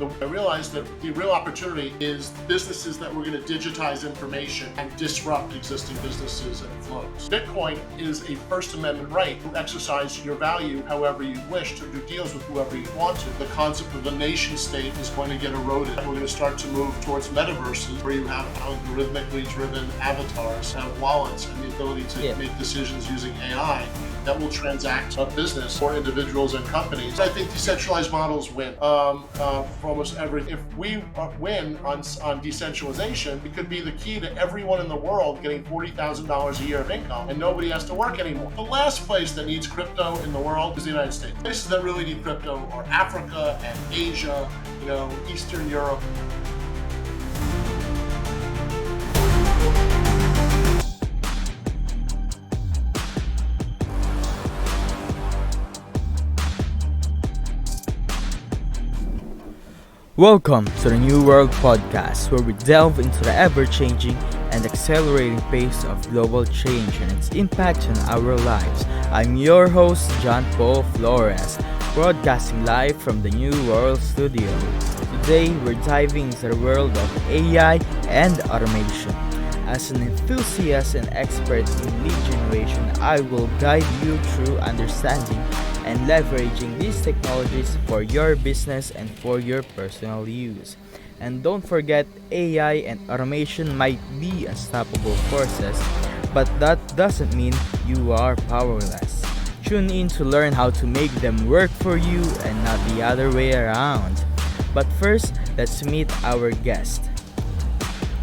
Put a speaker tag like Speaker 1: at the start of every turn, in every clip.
Speaker 1: I realized that the real opportunity is businesses that were going to digitize information and disrupt existing businesses and flows. Bitcoin is a First Amendment right to exercise your value however you wish, to do deals with whoever you want to. The concept of the nation state is going to get eroded. We're going to start to move towards metaverses where you have algorithmically driven avatars, have wallets, and the ability to make decisions using AI that will transact a business for individuals and companies. I think decentralized models win for almost everything. If we win on decentralization, it could be the key to everyone in the world getting $40,000 a year of income, and nobody has to work anymore. The last place that needs crypto in the world is the United States. Places that really need crypto are Africa and Asia, Eastern Europe.
Speaker 2: Welcome to the New World Podcast, where we delve into the ever-changing and accelerating pace of global change and its impact on our lives. I'm your host, John Paul Flores, broadcasting live from the New World Studio. Today, we're diving into the world of AI and automation. As an enthusiast and expert in lead generation, I will guide you through understanding and leveraging these technologies for your business and for your personal use. And don't forget, AI and automation might be unstoppable forces, but that doesn't mean you are powerless. Tune in to learn how to make them work for you and not the other way around. But first, let's meet our guest.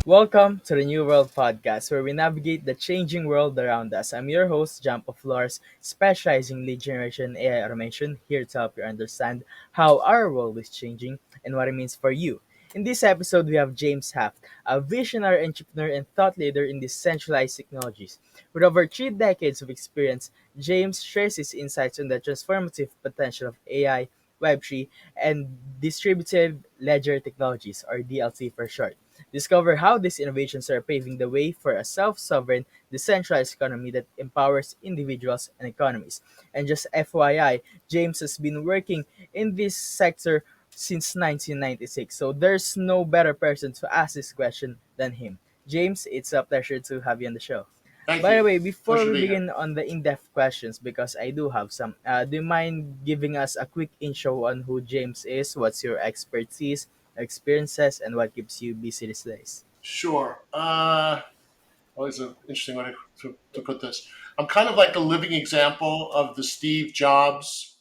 Speaker 2: Welcome to the New World Podcast, where we navigate the changing world around us. I'm your host, Jampo Flores, specializing in lead generation and AI automation, here to help you understand how our world is changing and what it means for you. In this episode, we have James Haft, a visionary entrepreneur and thought leader in decentralized technologies. With over 3 decades of experience, James shares his insights on the transformative potential of AI, Web3, and distributed ledger technologies, or DLT for short. Discover how these innovations are paving the way for a self-sovereign, decentralized economy that empowers individuals and economies. And just FYI, James has been working in this sector since 1996, so there's no better person to ask this question than him. James, it's a pleasure to have you on the show.
Speaker 1: Thank
Speaker 2: By the
Speaker 1: you.
Speaker 2: way, before
Speaker 1: Pleasure to
Speaker 2: we
Speaker 1: be here.
Speaker 2: begin on the in-depth questions, because I do have some, do you mind giving us a quick intro on who James is, what's your expertise, experiences, and what keeps you busy these days?
Speaker 1: Sure. Always an interesting way to put this. I'm kind of like a living example of the Steve Jobs,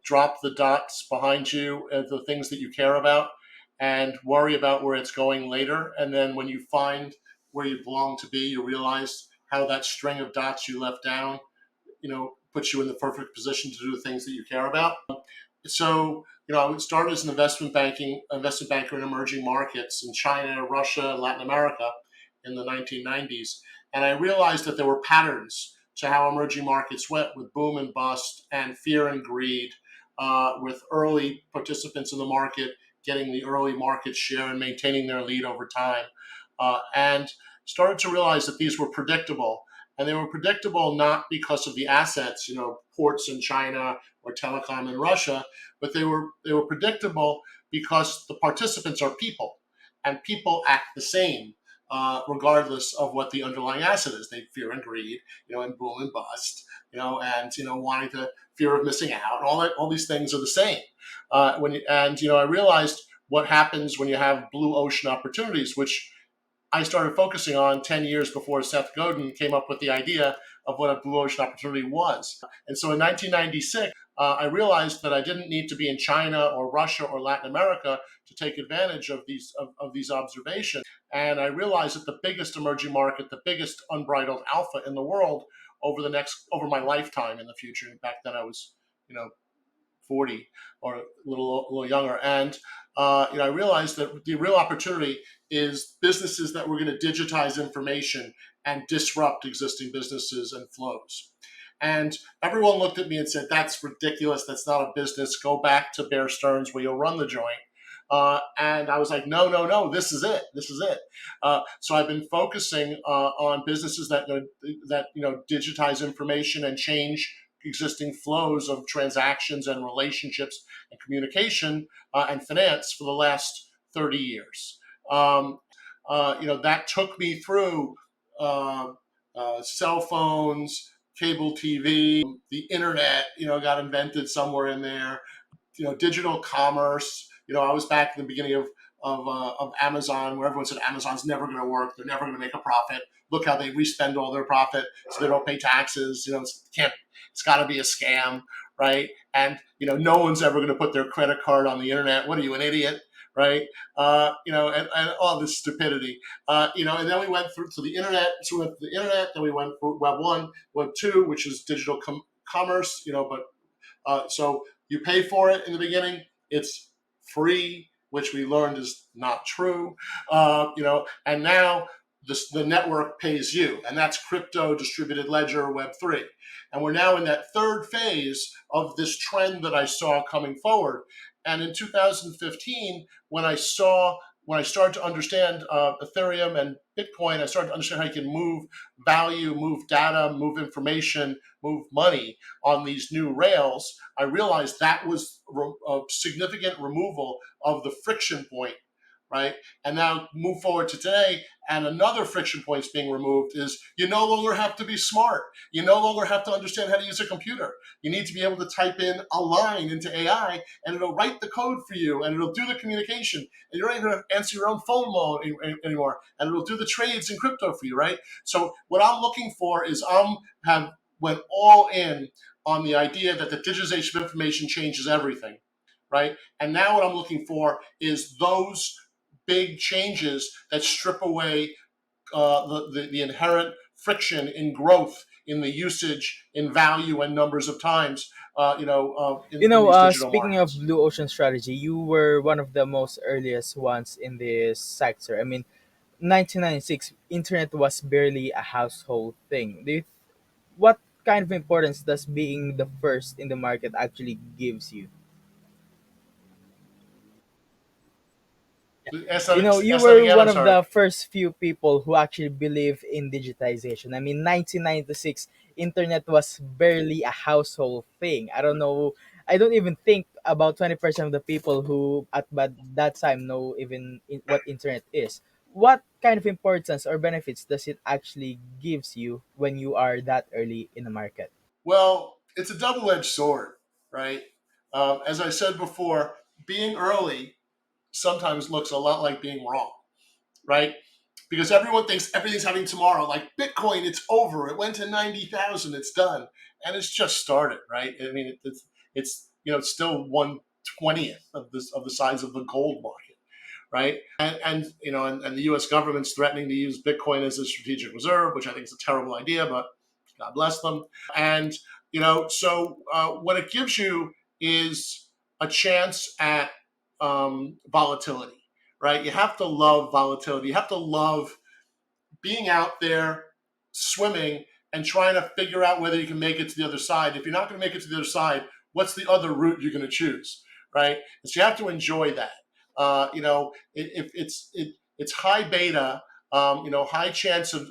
Speaker 1: drop the dots behind you at the things that you care about and worry about where it's going later. And then when you find where you belong to be, you realize how that string of dots you left down, puts you in the perfect position to do the things that you care about. So, I would start as an investment banker in emerging markets in China, Russia, and Latin America in the 1990s. And I realized that there were patterns to how emerging markets went, with boom and bust and fear and greed, with early participants in the market getting the early market share and maintaining their lead over time. And started to realize that these were predictable. And they were predictable not because of the assets, ports in China or telecom in Russia, but they were predictable because the participants are people, and people act the same, regardless of what the underlying asset is. They fear and greed, and boom and bust, and wanting to fear of missing out. All these things are the same. I realized what happens when you have blue ocean opportunities, which I started focusing on 10 years before Seth Godin came up with the idea of what a blue ocean opportunity was. And so in 1996, I realized that I didn't need to be in China or Russia or Latin America to take advantage of these observations. And I realized that the biggest emerging market, the biggest unbridled alpha in the world over my lifetime in the future. Back then I was, 40 or a little younger. And I realized that the real opportunity is businesses that were going to digitize information and disrupt existing businesses and flows. And everyone looked at me and said, "That's ridiculous. That's not a business. Go back to Bear Stearns where you'll run the joint." And I was like, no, no, no, this is it. This is it. So I've been focusing on businesses that digitize information and change existing flows of transactions and relationships and communication and finance for the last 30 years. That took me through uh, cell phones, cable TV, the internet, got invented somewhere in there, digital commerce. I was back in the beginning of Amazon, where everyone said Amazon's never going to work. They're never going to make a profit. Look how they respend all their profit, so they don't pay taxes. It's got to be a scam, right? And no one's ever going to put their credit card on the internet. What are you, an idiot? Right? And all this stupidity. And then we went through to the internet. So we went to the internet. Then we went through Web 1, Web 2, which is digital commerce. But so you pay for it in the beginning. It's free, which we learned is not true. And now the network pays you, and that's crypto, distributed ledger, Web3. And we're now in that third phase of this trend that I saw coming forward. And in 2015, when I started to understand Ethereum and Bitcoin, I started to understand how you can move value, move data, move information, move money on these new rails. I realized that was a significant removal of the friction point, right? And now move forward to today, and another friction point is being removed is you no longer have to be smart. You no longer have to understand how to use a computer. You need to be able to type in a line into AI, and it'll write the code for you, and it'll do the communication, and you don't even have to answer your own phone anymore, and it'll do the trades in crypto for you, right? So what I'm looking for is have went all in on the idea that the digitization of information changes everything, right? And now what I'm looking for is those big changes that strip away the inherent friction in growth, in the usage, in value and numbers of times, in these digital
Speaker 2: Speaking of
Speaker 1: markets.
Speaker 2: blue ocean strategy, you were one of the most earliest ones in this sector. I mean, 1996, internet was barely a household thing. What kind of importance does being the first in the market actually gives you?
Speaker 1: Ask
Speaker 2: You
Speaker 1: that,
Speaker 2: know, you
Speaker 1: ask that
Speaker 2: were
Speaker 1: again.
Speaker 2: one
Speaker 1: I'm
Speaker 2: of
Speaker 1: sorry.
Speaker 2: the first few people who actually believe in digitization. I mean, 1996, internet was barely a household thing. I don't know. I don't even think about 20% of the people who at that time know even what internet is. What kind of importance or benefits does it actually gives you when you are that early in the market?
Speaker 1: Well, it's a double-edged sword, right? As I said before, being early sometimes looks a lot like being wrong, right? Because everyone thinks everything's happening tomorrow. Like Bitcoin, it's over. It went to 90,000. It's done, and it's just started, right? I mean, it's it's still 1/20th of the size of the gold market, right? And the U.S. government's threatening to use Bitcoin as a strategic reserve, which I think is a terrible idea, but God bless them. And so what it gives you is a chance at volatility, right? You have to love volatility. You have to love being out there swimming and trying to figure out whether you can make it to the other side. If you're not going to make it to the other side, what's the other route you're going to choose, right? And so you have to enjoy that. It's high beta, high chance of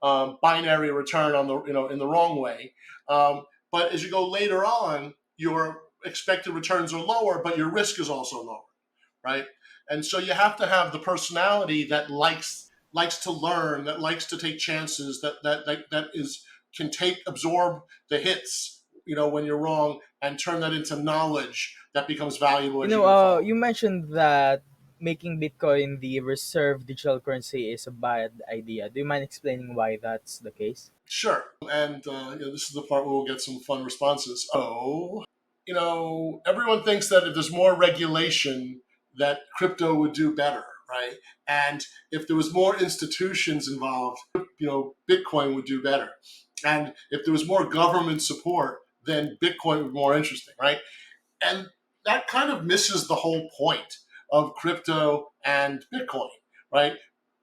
Speaker 1: a binary return on the in the wrong way. But as you go later on, your expected returns are lower, but your risk is also lower, right? And so you have to have the personality that likes to learn, that likes to take chances, that is can take absorb the hits, when you're wrong, and turn that into knowledge that becomes valuable as you go forward.
Speaker 2: You mentioned that making Bitcoin the reserve digital currency is a bad idea. Do you mind explaining why that's the case?
Speaker 1: Sure. And this is the part where we'll get some fun responses. So, everyone thinks that if there's more regulation, that crypto would do better, right? And if there was more institutions involved, Bitcoin would do better. And if there was more government support, then Bitcoin would be more interesting, right? And that kind of misses the whole point of crypto and Bitcoin, right?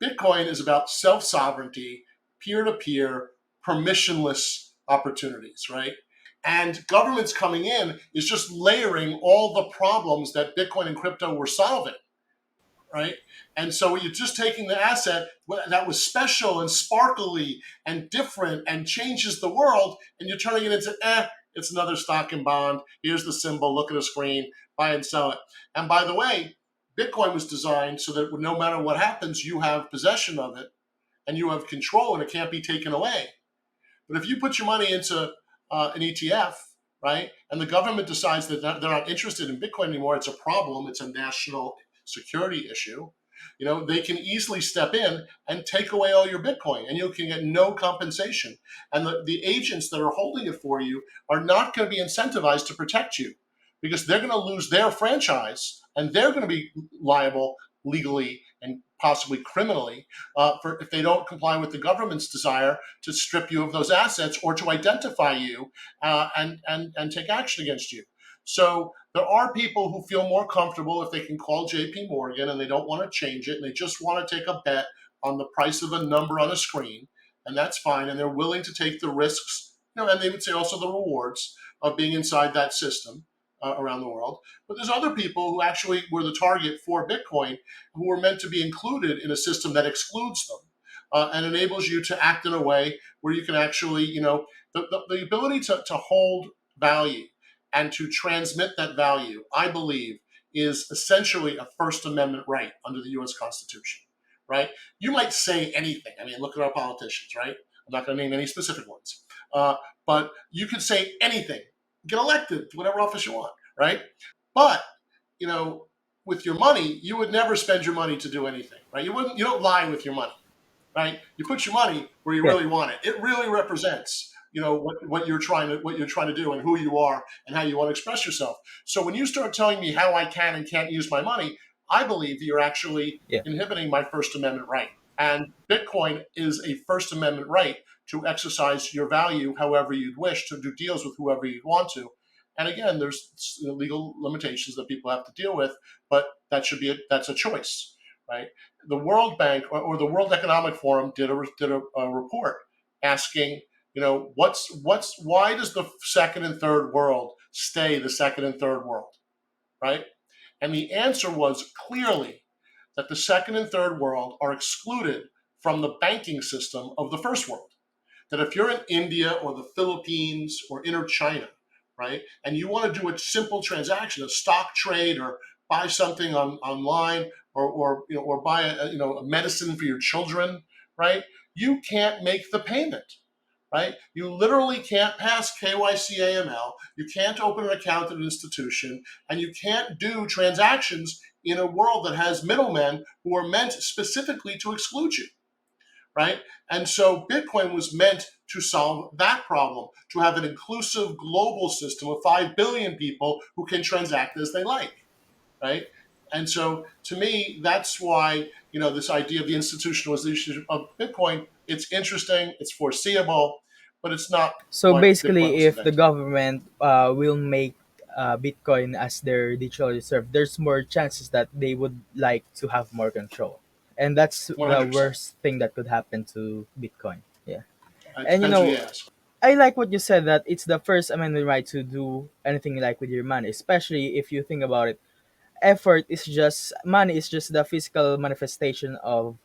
Speaker 1: Bitcoin is about self sovereignty, peer to peer, permissionless opportunities, right? And governments coming in is just layering all the problems that Bitcoin and crypto were solving. right? And so you're just taking the asset that was special and sparkly and different and changes the world, and you're turning it into, it's another stock and bond. Here's the symbol, look at a screen, buy and sell it. And by the way, Bitcoin was designed so that no matter what happens, you have possession of it and you have control and it can't be taken away. But if you put your money into an ETF, right, and the government decides that they're not interested in Bitcoin anymore, it's a problem, it's a national security issue, they can easily step in and take away all your Bitcoin and you can get no compensation. And the agents that are holding it for you are not going to be incentivized to protect you because they're going to lose their franchise and they're going to be liable legally and possibly criminally for if they don't comply with the government's desire to strip you of those assets or to identify you and take action against you. So there are people who feel more comfortable if they can call JP Morgan and they don't want to change it and they just want to take a bet on the price of a number on a screen, and that's fine. And they're willing to take the risks, and they would say also the rewards of being inside that system around the world. But there's other people who actually were the target for Bitcoin who were meant to be included in a system that excludes them and enables you to act in a way where you can actually, the ability to hold value and to transmit that value, I believe, is essentially a First Amendment right under the U.S. Constitution, right? You might say anything. I mean, look at our politicians, right? I'm not going to name any specific ones. But you could say anything, get elected to whatever office you want, right? But, you know, with your money, you would never spend your money to do anything, right? You don't lie with your money, right? You put your money where you
Speaker 2: Yeah.
Speaker 1: really want it. It really represents, what you're trying to do and who you are and how you want to express yourself. So when you start telling me how I can and can't use my money, I believe you're actually
Speaker 2: Yeah.
Speaker 1: inhibiting my First Amendment right. And Bitcoin is a First Amendment right to exercise your value however you'd wish, to do deals with whoever you'd want to. And again, there's legal limitations that people have to deal with, but that's a choice, right? The World Bank or the World Economic Forum did a report asking, why does the second and third world stay the second and third world, right? And the answer was clearly that the second and third world are excluded from the banking system of the first world. That if you're in India or the Philippines or inner China, right, and you want to do a simple transaction, a stock trade, or buy something online, or buy a medicine for your children, right, you can't make the payment, right? You literally can't pass KYC AML. You can't open an account at an institution, and you can't do transactions in a world that has middlemen who are meant specifically to exclude you, right? And so Bitcoin was meant to solve that problem, to have an inclusive global system of 5 billion people who can transact as they like, right? And so to me, that's why, this idea of the institutionalization of Bitcoin, it's interesting, it's foreseeable, but it's not
Speaker 2: So
Speaker 1: why Bitcoin
Speaker 2: basically,
Speaker 1: was
Speaker 2: if the
Speaker 1: invented.
Speaker 2: government will make Bitcoin as their digital reserve, there's more chances that they would like to have more control, and that's the
Speaker 1: 100%.
Speaker 2: worst thing that could happen to Bitcoin. Yeah,
Speaker 1: It
Speaker 2: and
Speaker 1: depends who you ask.
Speaker 2: I like what you said that it's the First Amendment right to do anything you like with your money, especially if you think about it. Effort is just money is just the physical manifestation of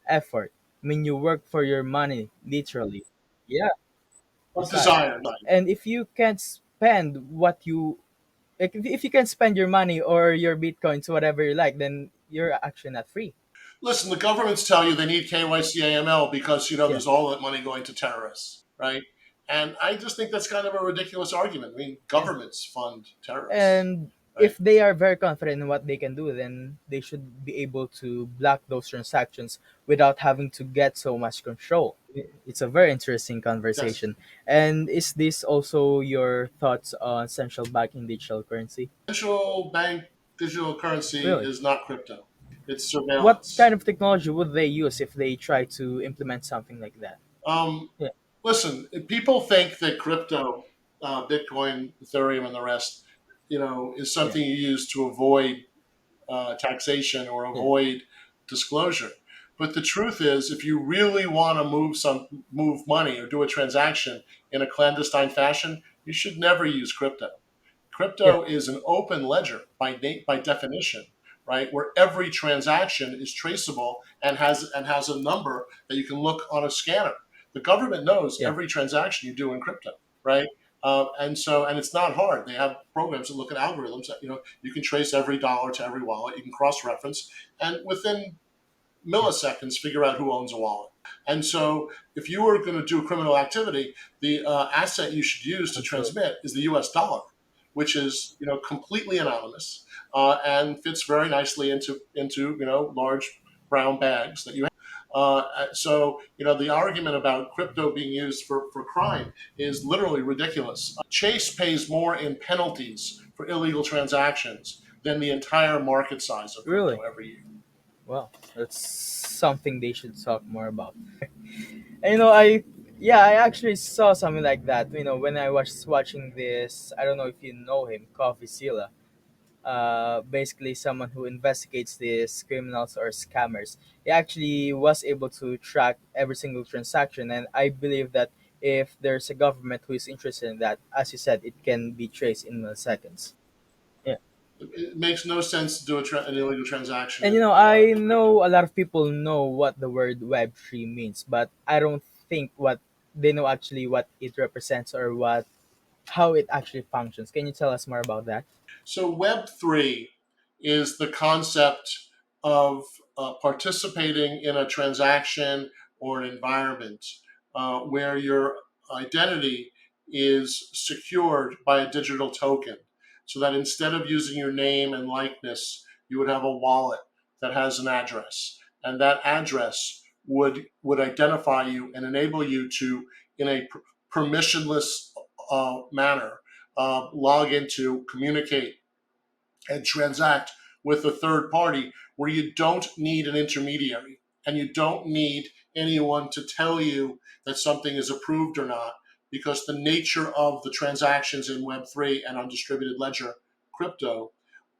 Speaker 2: effort. I mean, you work for your money, literally. Yeah,
Speaker 1: What
Speaker 2: precisely.
Speaker 1: desire?
Speaker 2: And if you can't spend what you like, if you can spend your money or your bitcoins whatever you like, then you're actually not free.
Speaker 1: Listen, the governments tell you they need KYC AML because,
Speaker 2: Yeah.
Speaker 1: there's all that money going to terrorists, right? And I just think that's kind of a ridiculous argument. I mean,
Speaker 2: Yeah.
Speaker 1: governments fund terrorists,
Speaker 2: And
Speaker 1: right?
Speaker 2: if they are very confident in what they can do, then they should be able to block those transactions without having to get so much control. It's a very interesting
Speaker 1: Yes.
Speaker 2: conversation. And is this also your thoughts on central banking digital currency?
Speaker 1: Central bank digital currency
Speaker 2: Really?
Speaker 1: is not crypto. It's
Speaker 2: What kind
Speaker 1: surveillance.
Speaker 2: of technology would they use if they try to implement something like that?
Speaker 1: Um,
Speaker 2: Yeah,
Speaker 1: Listen, if people think that crypto, Bitcoin, Ethereum, and the rest, is
Speaker 2: yeah,
Speaker 1: something you use to avoid taxation or
Speaker 2: yeah,
Speaker 1: avoid disclosure. But the truth is, if you really want to move money or do a transaction in a clandestine fashion, you should never use crypto.
Speaker 2: yeah,
Speaker 1: Crypto is an open ledger by definition, right? Where every transaction is traceable and has a number that you can look on a scanner. The government knows
Speaker 2: Yeah.
Speaker 1: every transaction you do in crypto, right? And it's not hard. They have programs that look at algorithms that you can trace every dollar to every wallet. You can cross reference, and within
Speaker 2: Yeah.
Speaker 1: milliseconds figure out who owns a wallet. And so, if you were going to do criminal activity, the asset you should use to
Speaker 2: Absolutely.
Speaker 1: transmit is the U.S. dollar, which is completely anonymous and fits very nicely into large brown bags that you have. So the argument about crypto being used for crime is literally ridiculous. Chase pays more in penalties for illegal transactions than the entire market size of crypto
Speaker 2: Really?
Speaker 1: every year.
Speaker 2: Well, that's something they should talk more about. And I actually saw something like that. When I was watching this, I don't know if you know him, Coffee Silla. Basically someone who investigates these criminals or scammers. He actually was able to track every single transaction, and I believe that if there's a government who is interested in that, as you said, it can be traced in milliseconds. Yeah.
Speaker 1: It makes no sense to do an illegal transaction
Speaker 2: And
Speaker 1: in
Speaker 2: I
Speaker 1: crypto.
Speaker 2: know a lot of people know what the word Web3 means, but I don't think what they know actually what it represents or what how it actually functions. Can you tell us more about that?
Speaker 1: So Web3 is the concept of participating in a transaction or an environment where your identity is secured by a digital token. So that instead of using your name and likeness, you would have a wallet that has an address. And that address would identify you and enable you to, in a permissionless manner, log into, communicate, and transact with a third party where you don't need an intermediary and you don't need anyone to tell you that something is approved or not, because the nature of the transactions in Web3 and on distributed ledger crypto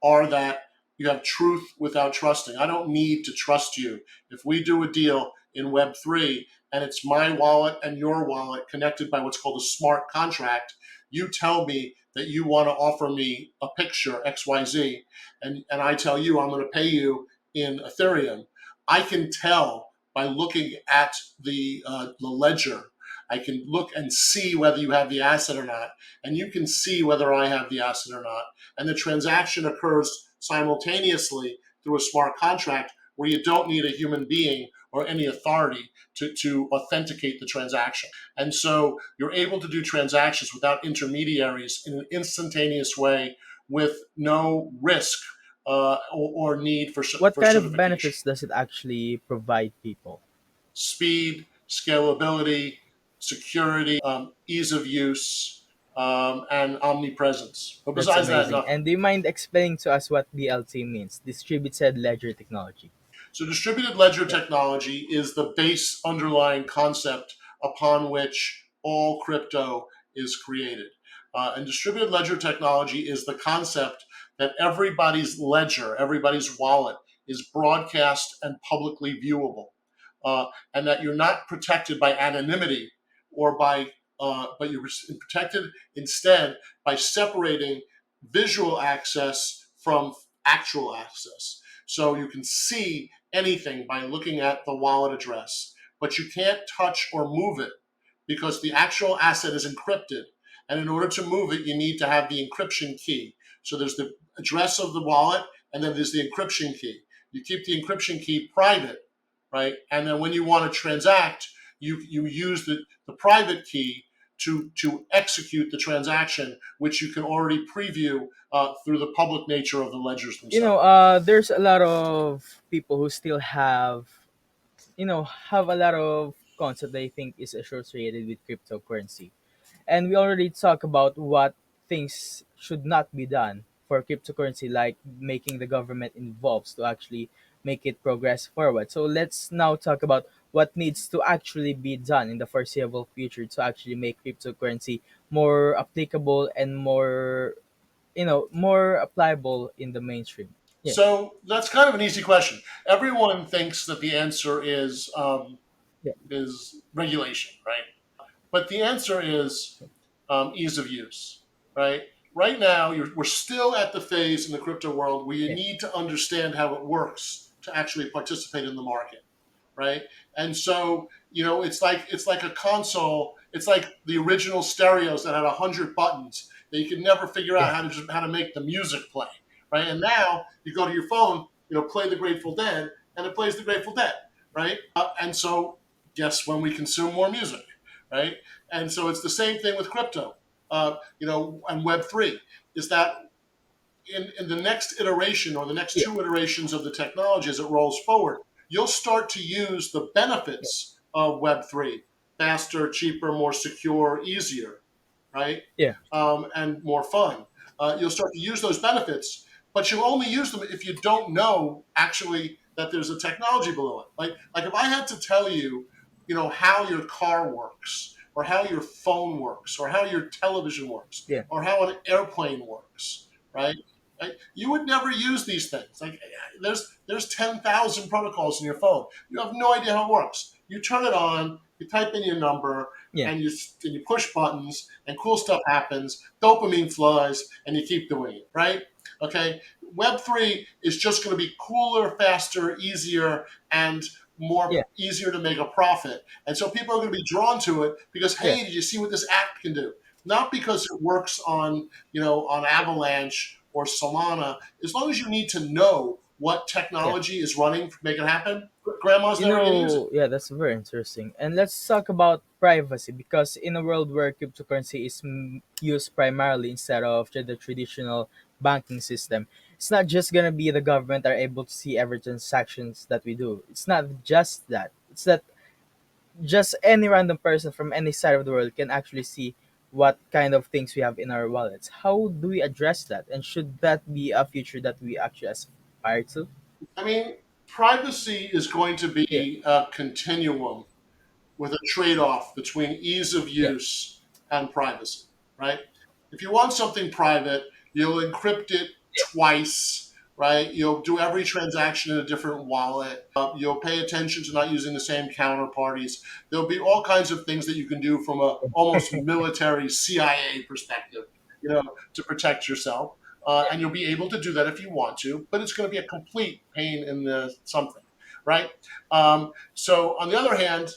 Speaker 1: are that you have truth without trusting. I don't need to trust you. If we do a deal in Web3 and it's my wallet and your wallet connected by what's called a smart contract, you tell me that you want to offer me a picture XYZ, and I tell you I'm going to pay you in Ethereum. I can tell by looking at the ledger. I can look and see whether you have the asset or not, and you can see whether I have the asset or not. And the transaction occurs simultaneously through a smart contract where you don't need a human being or any authority to authenticate the transaction. And so you're able to do transactions without intermediaries in an instantaneous way with no risk or need
Speaker 2: What
Speaker 1: for
Speaker 2: kind of
Speaker 1: certification.
Speaker 2: benefits does it actually provide people?
Speaker 1: Speed, scalability, security, ease of use, and omnipresence. But
Speaker 2: That's
Speaker 1: besides that,
Speaker 2: amazing.
Speaker 1: nothing.
Speaker 2: And do you mind explaining to us what DLT means? Distributed Ledger Technology.
Speaker 1: So distributed ledger
Speaker 2: Yeah.
Speaker 1: technology is the base underlying concept upon which all crypto is created. And distributed ledger technology is the concept that everybody's ledger, everybody's wallet is broadcast and publicly viewable, and that you're not protected by anonymity or but you're protected instead by separating visual access from actual access. So you can see anything by looking at the wallet address, but you can't touch or move it because the actual asset is encrypted. And in order to move it, you need to have the encryption key. So there's the address of the wallet, and then there's the encryption key. You keep the encryption key private, right? And then when you want to transact, you use the private key to execute the transaction, which you can already preview through the public nature of the ledgers themselves.
Speaker 2: There's a lot of people who still have a lot of concept they think is associated with cryptocurrency. And we already talked about what things should not be done for cryptocurrency, like making the government involved to actually make it progress forward. So let's now talk about what needs to actually be done in the foreseeable future to actually make cryptocurrency more applicable and more applicable in the mainstream. Yeah.
Speaker 1: So that's kind of an easy question. Everyone thinks that the answer
Speaker 2: Yeah.
Speaker 1: is regulation, right? But the answer is ease of use, right? right now we're still at the phase in the crypto world where you
Speaker 2: yeah,
Speaker 1: need to understand how it works to actually participate in the market, right? And so it's like a console. It's like the original stereos that had 100 buttons that you could never figure
Speaker 2: yeah,
Speaker 1: out how to make the music play, right? And now you go to your phone, play the Grateful Dead, and it plays the Grateful Dead, right? And so guess when we consume more music, right? And so it's the same thing with crypto, and Web three is that in the next iteration or the next
Speaker 2: yeah,
Speaker 1: two iterations of the technology as it rolls forward, you'll start to use the
Speaker 2: yeah,
Speaker 1: benefits of Web3 faster, cheaper, more secure, easier, right?
Speaker 2: yeah,
Speaker 1: And more fun. You'll start to use those benefits, but you only use them if you don't know actually that there's a technology below it. Like if I had to tell you, how your car works, or how your phone works, or how your television works,
Speaker 2: yeah,
Speaker 1: or how an airplane works, right? Right? You would never use these things. Like there's 10,000 protocols in your phone. You have no idea how it works. You turn it on, you type in your number,
Speaker 2: yeah.
Speaker 1: and you push buttons, and cool stuff happens. Dopamine flies, and you keep doing it. Right? Okay. Web three is just going to be cooler, faster, easier, and more
Speaker 2: Yeah.
Speaker 1: easier to make a profit. And so people are going to be drawn to it because,
Speaker 2: Yeah,
Speaker 1: hey, did you see what this app can do? Not because it works on Avalanche or Solana. As long as you need to know what
Speaker 2: yeah.
Speaker 1: technology is running to make it happen, grandma's never going to use it.
Speaker 2: Yeah, that's very interesting. And let's talk about privacy because in a world where cryptocurrency is used primarily instead of the traditional banking system, it's not just gonna be the government are able to see every transactions that we do. It's not just that. It's that just any random person from any side of the world can actually see what kind of things we have in our wallets. How do we address that? And should that be a future that we actually aspire to?
Speaker 1: I mean, privacy is going to
Speaker 2: Yeah,
Speaker 1: be a continuum with a trade off between ease of
Speaker 2: yeah,
Speaker 1: use and privacy, right? If you want something private, you'll encrypt it
Speaker 2: yeah,
Speaker 1: twice, right? You'll do every transaction in a different wallet. You'll pay attention to not using the same counterparties. There'll be all kinds of things that you can do from a almost military CIA perspective, to protect yourself.
Speaker 2: yeah,
Speaker 1: And you'll be able to do that if you want to, but it's going to be a complete pain in the something, right? So on the other hand,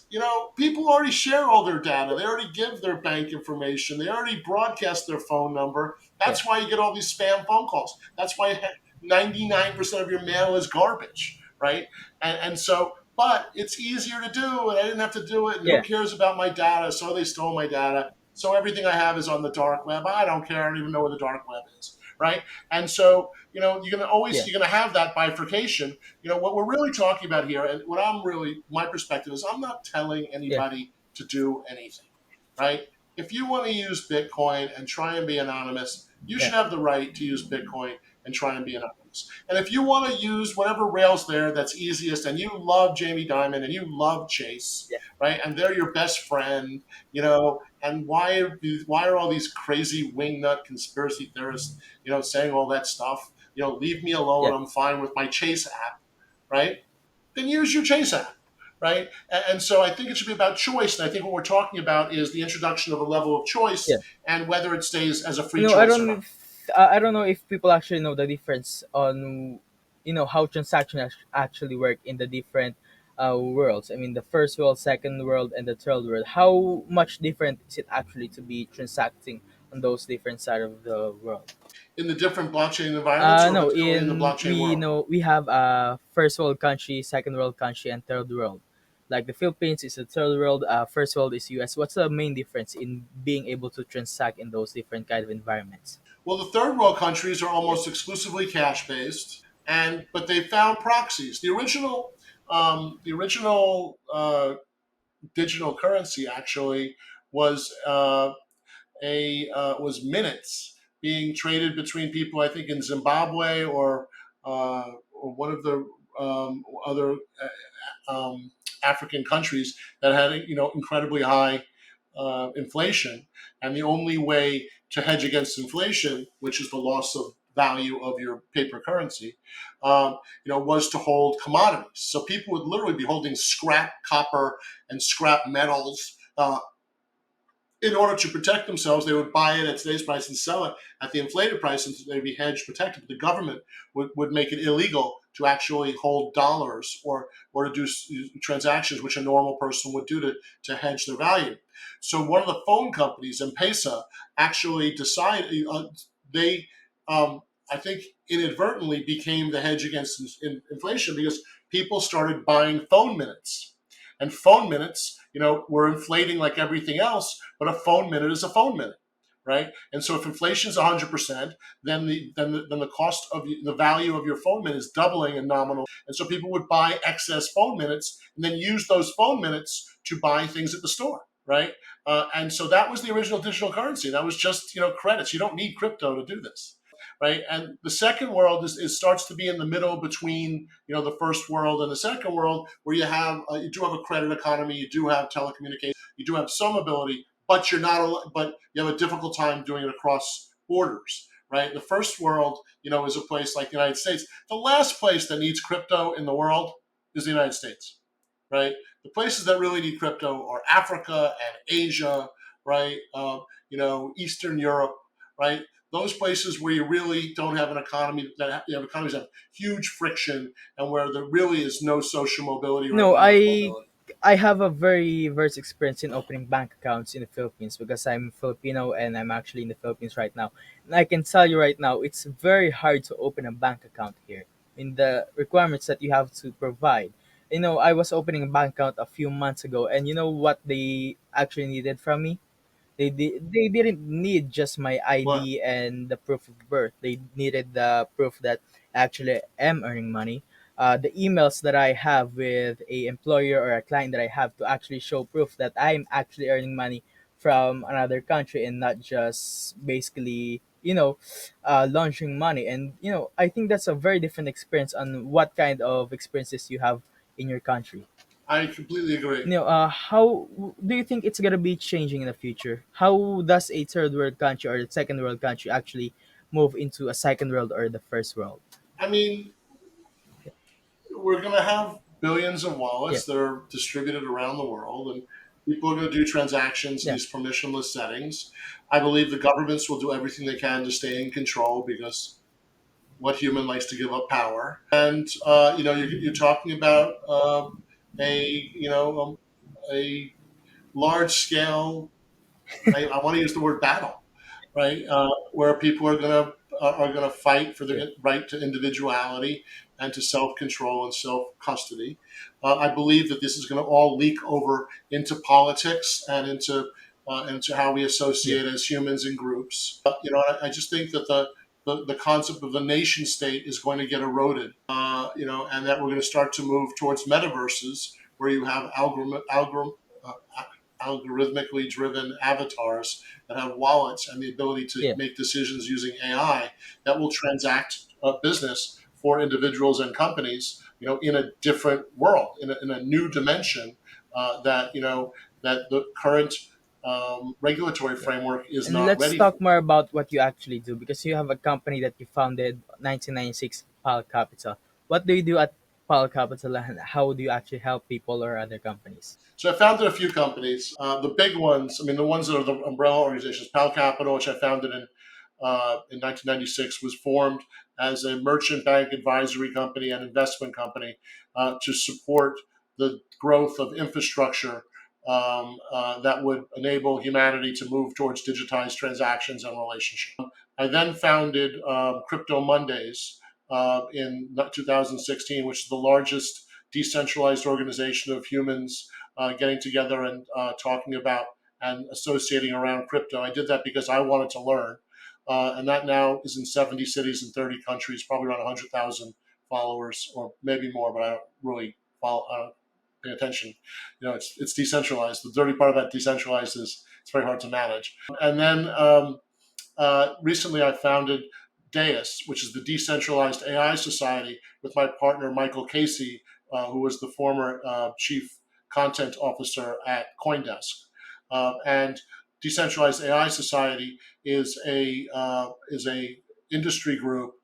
Speaker 1: people already share all their data. They already give their bank information. They already broadcast their phone number.
Speaker 2: yeah,
Speaker 1: That's why you get all these spam phone calls. That's why 99% of your mail is garbage, right? And so, but it's easier to do, and I didn't have to do it. And who
Speaker 2: yeah,
Speaker 1: cares about my data? So they stole my data. So everything I have is on the dark web. I don't care. I don't even know where the dark web is, right? And so,
Speaker 2: yeah,
Speaker 1: you're gonna have that bifurcation. What we're really talking about here, and what I'm really my perspective is, I'm not telling
Speaker 2: yeah,
Speaker 1: anybody to do anything, right? If you want to use Bitcoin and try and be anonymous, you
Speaker 2: yeah,
Speaker 1: should have the right to use Bitcoin and try and be anonymous. And if you want to use whatever rails there that's easiest, and you love Jamie Dimon and you love Chase,
Speaker 2: yeah,
Speaker 1: right, and they're your best friend, and why are all these crazy wingnut conspiracy theorists, saying all that stuff? Leave me alone.
Speaker 2: yeah,
Speaker 1: I'm fine with my Chase app, right? Then use your Chase app, right? And so I think it should be about choice. And I think what we're talking about is the introduction of a level of
Speaker 2: yeah.
Speaker 1: choice and whether it stays as a free choice or not.
Speaker 2: I don't know if people actually know the difference on how transactions actually work in the different worlds. I mean, the first world, second world, and the third world. How much different is it actually to be transacting on those different side of the world?
Speaker 1: In the different blockchain environments, or
Speaker 2: No,
Speaker 1: or in the
Speaker 2: in
Speaker 1: blockchain
Speaker 2: we
Speaker 1: world.
Speaker 2: know we have a first world country, second world country, and third world. Like the Philippines is the third world, first world is US. What's the main difference in being able to transact in those different kind of environments?
Speaker 1: Well, the third world countries are
Speaker 2: Yeah,
Speaker 1: almost exclusively cash based, and but they found proxies. The original digital currency actually was was minutes being traded between people. I think in Zimbabwe or one of the other African countries that had incredibly high inflation, and the only way to hedge against inflation, which is the loss of value of your paper currency, was to hold commodities. So people would literally be holding scrap copper and scrap metals in order to protect themselves, they would buy it at today's price and sell it at the inflated price, and they'd be hedged, protected. But the government would make it illegal to actually hold dollars or to do transactions which a normal person would do to hedge their value. So one of the phone companies, M-Pesa, actually decided they, I think, inadvertently became the hedge against inflation because people started buying phone minutes, and phone minutes, were inflating like everything else, but a phone minute is a phone minute, right? And so if inflation is 100%, then the cost of the value of your phone minute is doubling in nominal. And so people would buy excess phone minutes and then use those phone minutes to buy things at the store, right? And so that was the original digital currency. That was just credits. You don't need crypto to do this, right? And the second world starts to be in the middle between the first world and the second world, where you do have a credit economy, you do have telecommunications, you do have some ability, but but you have a difficult time doing it across borders, right? The first world, is a place like the United States. The last place that needs crypto in the world is the United States, right? The places that really need crypto are Africa and Asia, right? Eastern Europe, right? Those places where you really don't have an economy you have economies that have huge friction, and where there really is no social mobility or
Speaker 2: No,
Speaker 1: economic
Speaker 2: I
Speaker 1: mobility.
Speaker 2: I have a very varied experience in opening bank accounts in the Philippines because I'm Filipino and I'm actually in the Philippines right now. And I can tell you right now, it's very hard to open a bank account here. In the requirements that you have to provide. I was opening a bank account a few months ago, and you know what they actually needed from me? They didn't need just my
Speaker 1: But
Speaker 2: ID and the proof of birth. They needed the proof that I actually am earning money. The emails that I have with a employer or a client that I have to actually show proof that I'm actually earning money from another country and not just basically launching money. And I think that's a very different experience on what kind of experiences you have in your country.
Speaker 1: I completely agree.
Speaker 2: How do you think it's gonna be changing in the future? How does a third world country or a second world country actually move into a second world or the first world?
Speaker 1: I mean, we're going to have billions of
Speaker 2: Yeah,
Speaker 1: wallets that are distributed around the world, and people are going to do transactions in
Speaker 2: yeah,
Speaker 1: these permissionless settings. I believe the governments will do everything they can to stay in control, because what human likes to give up power? And you're talking about a a large scale. I want to use the word battle, right? Where people are going to fight for
Speaker 2: yeah,
Speaker 1: the right to individuality and to self control and self custody. I believe that this is going to all leak over into politics and into how we
Speaker 2: yeah.
Speaker 1: associate as humans and groups. I just think that the concept of the nation state is going to get eroded, and that we're going to start to move towards metaverses where you have uh, algorithmically driven avatars that have wallets and the ability to
Speaker 2: Yeah.
Speaker 1: make decisions using AI that will transact business for individuals and companies, in a different world, in a new dimension, that the current regulatory
Speaker 2: Yeah.
Speaker 1: framework is
Speaker 2: And
Speaker 1: not
Speaker 2: let's
Speaker 1: ready for.
Speaker 2: talk more about what you actually do because you have a company that you founded 1996, Pal Capital. What do you do at Pal Capital and how do you actually help people or other companies?
Speaker 1: So I founded a few companies. The big ones, I mean, the ones that are the umbrella organizations. Pal Capital, which I founded in 1996, was formed as a merchant bank advisory company and investment company to support the growth of infrastructure that would enable humanity to move towards digitized transactions and relationships. I then founded Crypto Mondays in 2016, which is the largest decentralized organization of humans getting together and talking about and associating around crypto. I did that because I wanted to learn. And that now is in 70 cities and 30 countries, probably around 100,000 followers, or maybe more, but I don't really follow, pay attention. It's decentralized. The dirty part of that decentralized is it's very hard to manage. And then recently I founded DAIS, which is the Decentralized AI Society, with my partner Michael Casey, who was the former chief content officer at CoinDesk. And Decentralized AI Society is a industry group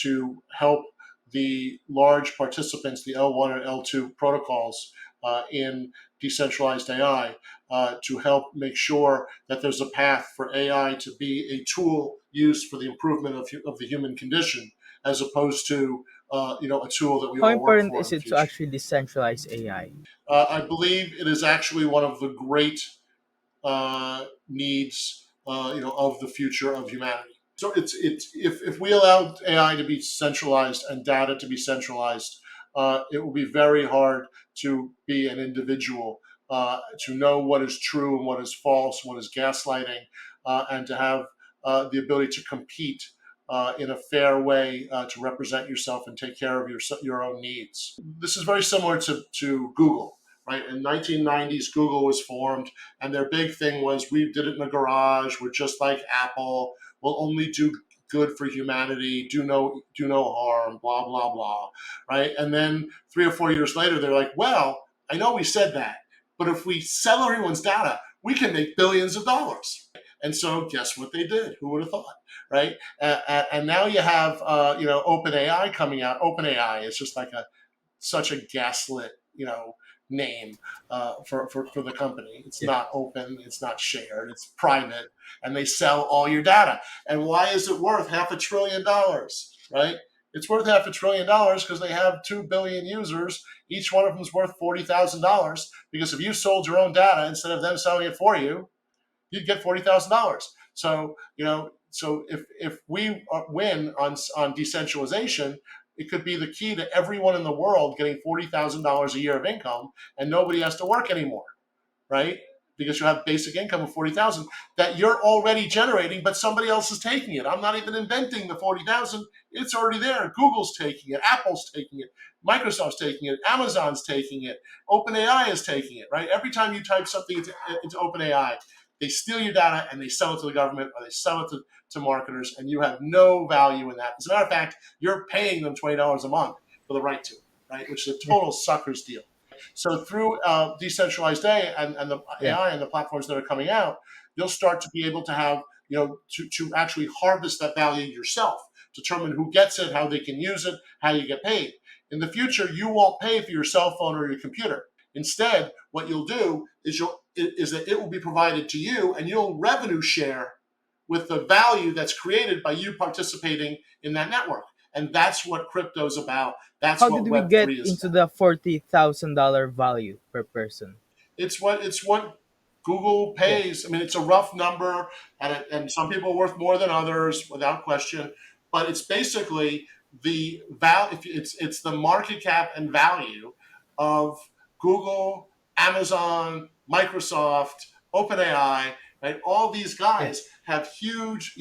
Speaker 1: to help the large participants, the L1 and L2 protocols, in decentralized AI to help make sure that there's a path for AI to be a tool used for the improvement of the human condition, as opposed to a tool that we
Speaker 2: How
Speaker 1: all work
Speaker 2: important
Speaker 1: for
Speaker 2: is
Speaker 1: in the
Speaker 2: it to
Speaker 1: future.
Speaker 2: actually decentralize AI?
Speaker 1: I believe it is actually one of the great needs, of the future of humanity. So it's if we allow AI to be centralized and data to be centralized, it will be very hard to be an individual, to know what is true and what is false, what is gaslighting, and to have the ability to compete in a fair way, to represent yourself and take care of your own needs. This is very similar to Google, right? In 1990s, Google was formed, and their big thing was we did it in the garage. We're just like Apple. We'll only do good for humanity. Do no harm. Blah blah blah, right? And then 3 or 4 years later, they're like, well, I know we said that, but if we sell everyone's data, we can make billions of dollars. And so, guess what they did? Who would have thought, right? And now you have, OpenAI coming out. OpenAI is just like such a gaslit, name for the company. It's
Speaker 2: Yeah.
Speaker 1: not open, it's not shared, it's private, and they sell all your data. And why is it worth $500 billion, right? It's worth $500 billion because they have 2 billion users. Each one of them is worth $40,000. Because if you sold your own data instead of them selling it for you, you'd get $40,000. So if we win on decentralization, it could be the key to everyone in the world getting $40,000 a year of income, and nobody has to work anymore, right? Because you have basic income of 40,000 that you're already generating, but somebody else is taking it. I'm not even inventing the 40,000; it's already there. Google's taking it, Apple's taking it, Microsoft's taking it, Amazon's taking it, OpenAI is taking it. Right? Every time you type something into OpenAI, they steal your data and they sell it to the government or they sell it to marketers, and you have no value in that. As a matter of fact, you're paying them $20 a month for the right to it, right? Which is a
Speaker 2: Yeah.
Speaker 1: total sucker's deal. So through decentralized AI and the
Speaker 2: Yeah.
Speaker 1: AI and the platforms that are coming out, you'll start to be able to have, to actually harvest that value yourself, determine who gets it, how they can use it, how you get paid. In the future, you won't pay for your cell phone or your computer. Instead, what you'll do is that it will be provided to you, and you'll revenue share with the value that's created by you participating in that network. And that's what crypto's about. That's
Speaker 2: How
Speaker 1: what
Speaker 2: did we get
Speaker 1: Web3 is
Speaker 2: into
Speaker 1: about.
Speaker 2: the $40,000 value per person?
Speaker 1: It's what Google
Speaker 2: Yeah.
Speaker 1: pays. I mean, it's a rough number, and some people are worth more than others, without question. But it's basically the value. It's the market cap and value of Google, Amazon, Microsoft, OpenAI. Right? All these
Speaker 2: Yeah.
Speaker 1: guys have huge,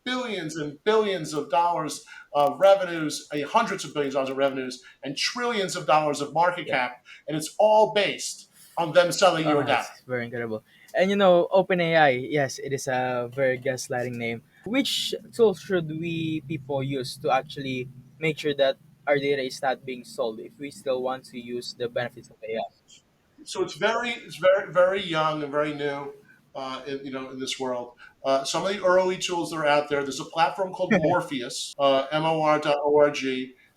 Speaker 1: billions and billions of dollars of revenues, hundreds of billions of dollars of revenues, and trillions of dollars of market
Speaker 2: Yeah.
Speaker 1: cap, and it's all based on them selling
Speaker 2: Oh,
Speaker 1: your data.
Speaker 2: that's very incredible. And OpenAI, yes, it is a very gaslighting name. Which tools should we people use to actually make sure that our data is not being sold if we still want to use the benefits of AI?
Speaker 1: So it's very very young and very new, in this world. Some of the early tools that are out there. There's a platform called Morpheus, mor.org,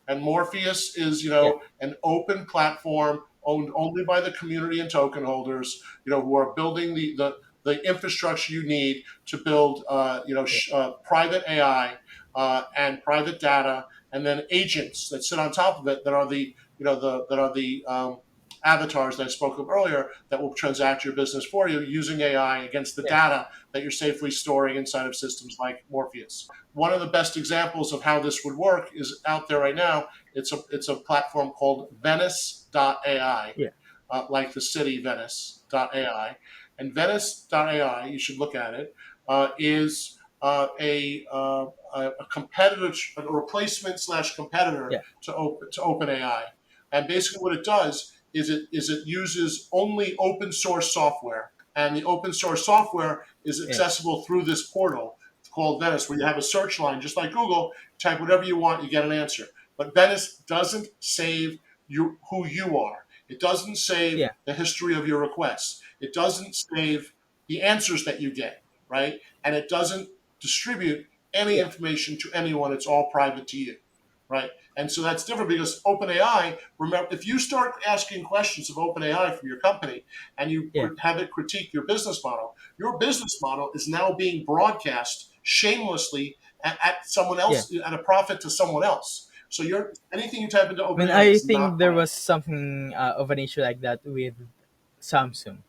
Speaker 1: and Morpheus is
Speaker 2: Yeah.
Speaker 1: an open platform owned only by the community and token holders, who are building the infrastructure you need to build,
Speaker 2: Yeah.
Speaker 1: private AI, and private data, and then agents that sit on top of it that are the avatars that I spoke of earlier that will transact your business for you using AI against the
Speaker 2: Yeah.
Speaker 1: data that you're safely storing inside of systems like Morpheus. One of the best examples of how this would work is out there right now. It's a platform called Venice.ai,
Speaker 2: Yeah.
Speaker 1: like the city Venice.ai. And Venice.ai, you should look at it, is a competitor, a replacement slash competitor
Speaker 2: Yeah.
Speaker 1: to OpenAI. And basically, what it does is it uses only open source software, and the open source software is
Speaker 2: Yeah.
Speaker 1: accessible through this portal called Venice, where you have a search line, just like Google. Type whatever you want, you get an answer. But Venice doesn't save who you are. It doesn't save
Speaker 2: Yeah.
Speaker 1: the history of your requests. It doesn't save the answers that you get, right? And it doesn't distribute any
Speaker 2: Yeah.
Speaker 1: information to anyone. It's all private to you. right? And so that's different because OpenAI, remember, if you start asking questions of OpenAI from your company and you
Speaker 2: yeah,
Speaker 1: have it critique your business model is now being broadcast shamelessly at someone
Speaker 2: yeah.
Speaker 1: else, at a profit to someone else. So anything you type into
Speaker 2: I mean,
Speaker 1: OpenAI
Speaker 2: I
Speaker 1: is
Speaker 2: think
Speaker 1: not
Speaker 2: there
Speaker 1: brand.
Speaker 2: was something of an issue like that with Samsung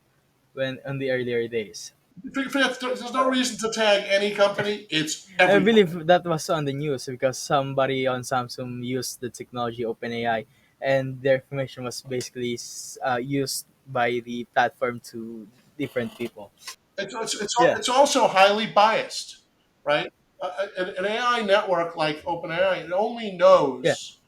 Speaker 2: when on the earlier days.
Speaker 1: There's no reason to tag any company. It's
Speaker 2: I
Speaker 1: everybody.
Speaker 2: believe that was on the news because somebody on Samsung used the technology OpenAI, and their information was basically used by the platform to different people. Yeah,
Speaker 1: It's also highly biased, right? An AI network like OpenAI, it only
Speaker 2: yeah,
Speaker 1: knows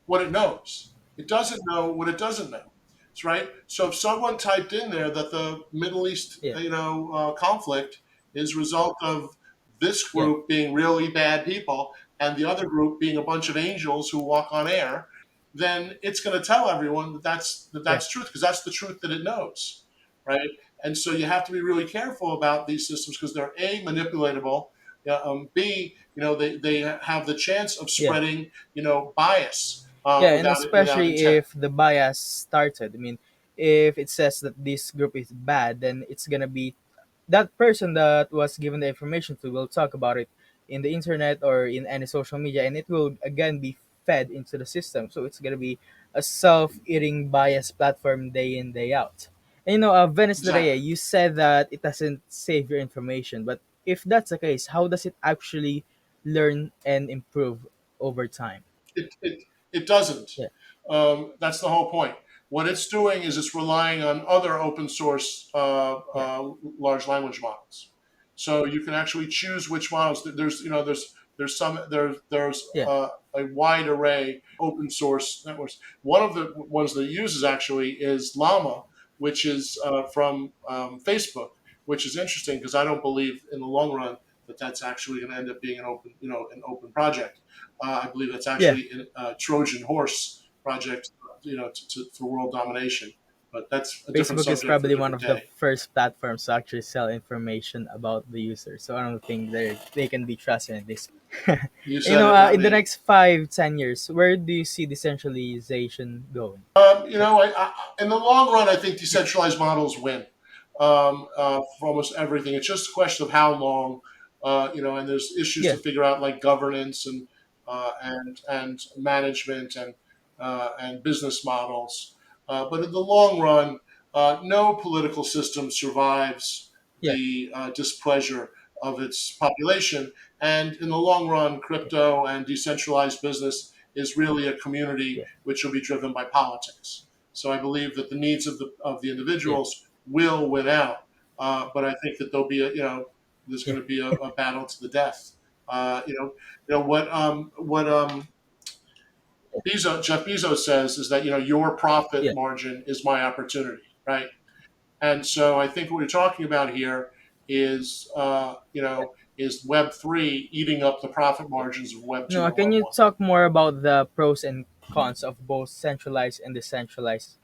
Speaker 1: what it knows. It doesn't know what it doesn't know. That's right. So if someone typed in there that the Middle East,
Speaker 2: yeah,
Speaker 1: conflict is a result of this
Speaker 2: yeah,
Speaker 1: group being really bad people and the other group being a bunch of angels who walk on air, then it's going to tell everyone that
Speaker 2: yeah,
Speaker 1: that's truth because that's the truth that it knows, right? And so you have to be really careful about these systems because they're a manipulatable, b they have the chance of
Speaker 2: yeah.
Speaker 1: spreading bias
Speaker 2: Yeah, and
Speaker 1: without
Speaker 2: especially
Speaker 1: intent.
Speaker 2: if the bias started. I mean, if it says that this group is bad, then it's gonna be that person that was given the information to will talk about it in the internet or in any social media, and it will again be fed into the system. So it's gonna be a self-eating bias platform day in day out. And Venice Daria,
Speaker 1: Exactly.
Speaker 2: you said that it doesn't save your information, but if that's the case, how does it actually learn and improve over time?
Speaker 1: It doesn't.
Speaker 2: Yeah,
Speaker 1: That's the whole point. What it's doing is it's relying on other open source
Speaker 2: yeah,
Speaker 1: large language models. So you can actually choose which models. There's
Speaker 2: yeah,
Speaker 1: a wide array open source networks. One of the ones that it uses actually is Llama, which is from Facebook, which is interesting because I don't believe in the long run that that's actually going to end up being an open project. I believe that's
Speaker 2: yeah.
Speaker 1: actually a Trojan horse project, for world domination. But that's a different
Speaker 2: Facebook is
Speaker 1: subject for a
Speaker 2: probably one
Speaker 1: different
Speaker 2: of the
Speaker 1: day.
Speaker 2: first platforms to actually sell information about the user. So I don't think they can be trusted in this.
Speaker 1: You said it, not
Speaker 2: In the
Speaker 1: me.
Speaker 2: next 5, 10 years, where do you see decentralization going?
Speaker 1: In the long run, I think decentralized models win for almost everything. It's just a question of how long, and there's issues to
Speaker 2: Yeah,
Speaker 1: figure out like governance and management and business models. But in the long run, no political system survives
Speaker 2: yeah,
Speaker 1: the displeasure of its population. And in the long run, crypto and decentralized business is really a community
Speaker 2: yeah,
Speaker 1: which will be driven by politics. So I believe that the needs of the
Speaker 2: yeah,
Speaker 1: individuals will win out, but I think that there'll be there's
Speaker 2: yeah,
Speaker 1: going to be a battle to the death. What Jeff Bezos says is that your profit
Speaker 2: yeah.
Speaker 1: margin is my opportunity, right? And so I think what we're talking about here is is Web 3 eating up the profit
Speaker 2: Yeah.
Speaker 1: margins of Web 2 or
Speaker 2: Can
Speaker 1: Web
Speaker 2: you
Speaker 1: 1.
Speaker 2: talk more about the pros and cons of both centralized and decentralized?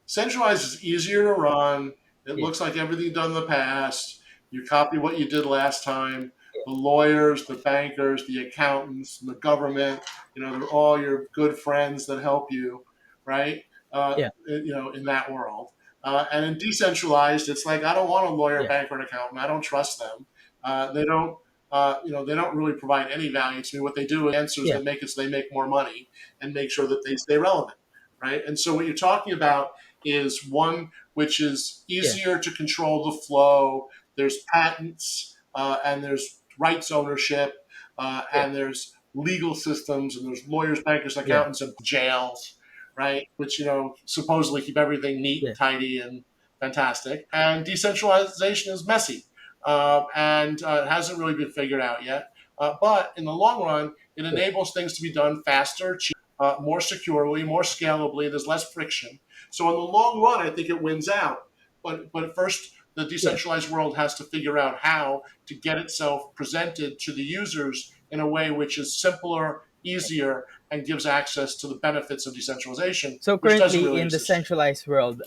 Speaker 1: Centralized is easier to run. It
Speaker 2: Yeah,
Speaker 1: looks like everything done in the past. You copy what you did last time.
Speaker 2: yeah,
Speaker 1: The lawyers, the bankers, the accountants, the government, they're all your good friends that help you, right?
Speaker 2: yeah,
Speaker 1: In that world. And in decentralized, it's like I don't want a lawyer,
Speaker 2: yeah,
Speaker 1: banker, and accountant. I don't trust them. They don't really provide any value to me. What they do is answers
Speaker 2: yeah,
Speaker 1: that make it so they make more money and make sure that they stay relevant, right? And so what you're talking about is one which is
Speaker 2: yeah,
Speaker 1: easier to control the flow. There's patents and there's rights ownership
Speaker 2: yeah,
Speaker 1: and there's legal systems and there's lawyers, bankers,
Speaker 2: yeah,
Speaker 1: accountants, and jails, right? Which supposedly keep everything neat,
Speaker 2: yeah,
Speaker 1: tidy, and fantastic. And decentralization is messy and it hasn't really been figured out yet. But in the long run, it
Speaker 2: yeah,
Speaker 1: enables things to be done faster, cheaper, more securely, more scalably. There's less friction. So in the long run, I think it wins out. But first, the
Speaker 2: yeah.
Speaker 1: decentralized world has to figure out how to get itself presented to the users in a way which is simpler, easier, and gives access to the benefits of decentralization,
Speaker 2: So
Speaker 1: which doesn't
Speaker 2: currently
Speaker 1: really
Speaker 2: in the
Speaker 1: exist yet.
Speaker 2: centralized world,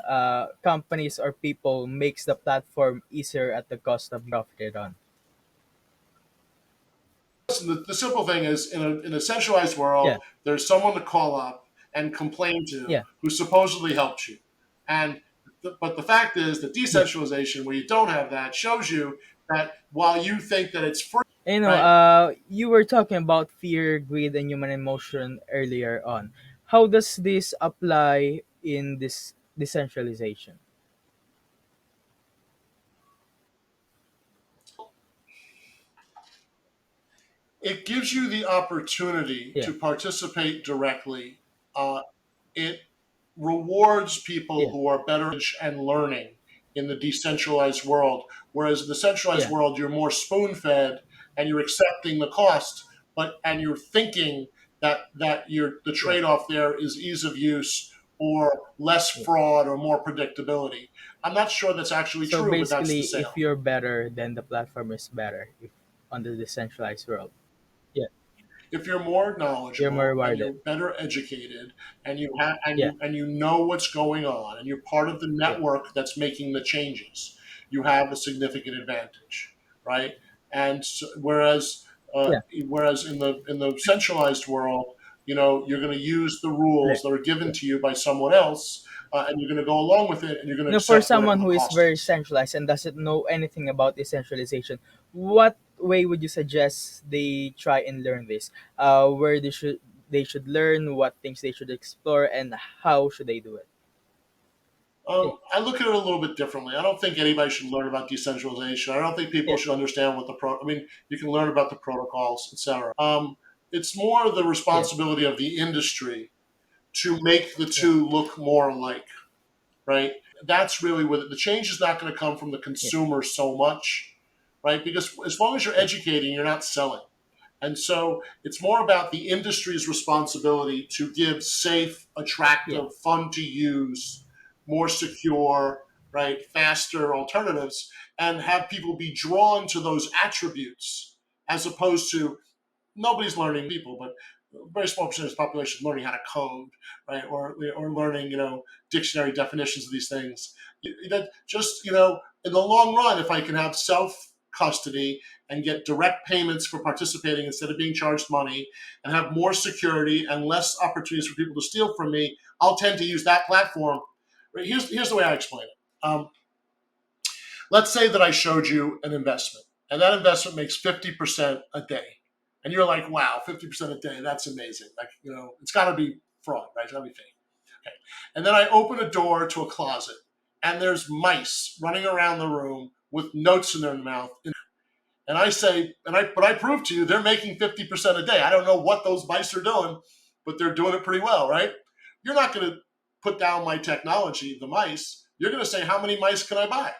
Speaker 2: companies or people makes the platform easier at the cost of profited on.
Speaker 1: The simple thing is, in a centralized
Speaker 2: yeah,
Speaker 1: world, there's someone to call up and complain to
Speaker 2: yeah,
Speaker 1: who supposedly helped you. And but the fact is that
Speaker 2: yeah.
Speaker 1: decentralization, where you don't have that, shows you that while you think that it's free, right?
Speaker 2: You were talking about fear, greed, and human emotion earlier on. How does this apply in this decentralization?
Speaker 1: It gives you the opportunity
Speaker 2: Yeah,
Speaker 1: to participate directly. It rewards people
Speaker 2: yeah,
Speaker 1: who are better and learning in the decentralized world. Whereas in the centralized
Speaker 2: yeah,
Speaker 1: world, you're more spoon fed and you're accepting the cost, but and you're thinking that the
Speaker 2: yeah,
Speaker 1: trade off there is ease of use or less
Speaker 2: yeah.
Speaker 1: fraud or more predictability. I'm not sure that's actually
Speaker 2: So
Speaker 1: true, but that's the
Speaker 2: basically, if
Speaker 1: sale.
Speaker 2: you're better, then the platform is better. If on the decentralized world, yeah,
Speaker 1: If you're more
Speaker 2: you're more
Speaker 1: knowledgeable and
Speaker 2: rewarded.
Speaker 1: you're better educated and you have
Speaker 2: Yeah,
Speaker 1: and you know what's going on and you're part of the
Speaker 2: yeah,
Speaker 1: network that's making the changes, you have a significant advantage, right? And so,
Speaker 2: yeah,
Speaker 1: whereas in the centralized world, you're going to use the rules
Speaker 2: right.
Speaker 1: that are given
Speaker 2: Yeah.
Speaker 1: to you by someone else, and you're going to go along with it, and you're going to
Speaker 2: For
Speaker 1: accept
Speaker 2: someone
Speaker 1: whatever the
Speaker 2: who is
Speaker 1: cost
Speaker 2: very
Speaker 1: is.
Speaker 2: centralized and doesn't know anything about decentralization, what way would you suggest they try and learn this? Where they should learn, what things they should explore, and how should they do it? Yeah,
Speaker 1: I look at it a little bit differently. I don't think anybody should learn about decentralization. I don't think people
Speaker 2: yeah,
Speaker 1: should understand what the I mean, you can learn about the protocols, etc. It's more the
Speaker 2: yeah,
Speaker 1: responsibility of the industry to make the
Speaker 2: yeah,
Speaker 1: two look more alike, right? That's really what the change is not going to come from the
Speaker 2: yeah,
Speaker 1: consumer so much, right? Because as long as you're
Speaker 2: yeah,
Speaker 1: educating, you're not selling. And so it's more about the industry's responsibility to give safe,
Speaker 2: yeah,
Speaker 1: attractive, fun to use, more secure, right, faster alternatives, and have people be drawn to those attributes as opposed to nobody's learning people, but a very small percentage of the population is learning how to code, right, or learning dictionary definitions of these things. That just in the long run, if I can have self custody and get direct payments for participating instead of being charged money, and have more security and less opportunities for people to steal from me, I'll tend to use that platform. Right, here's the way I explain it. Let's say that I showed you an investment, and that investment makes 50% a day. And you're like, wow, 50% a day, that's amazing. Like, it's got to be fraud, right? It's got to be fake. Okay. And then I open a door to a closet, and there's mice running around the room with notes in their mouth. And I say, but I prove to you they're making 50% a day. I don't know what those mice are doing, but they're doing it pretty well, right? You're not going to put down my technology, the mice. You're going to say, how many mice can I buy?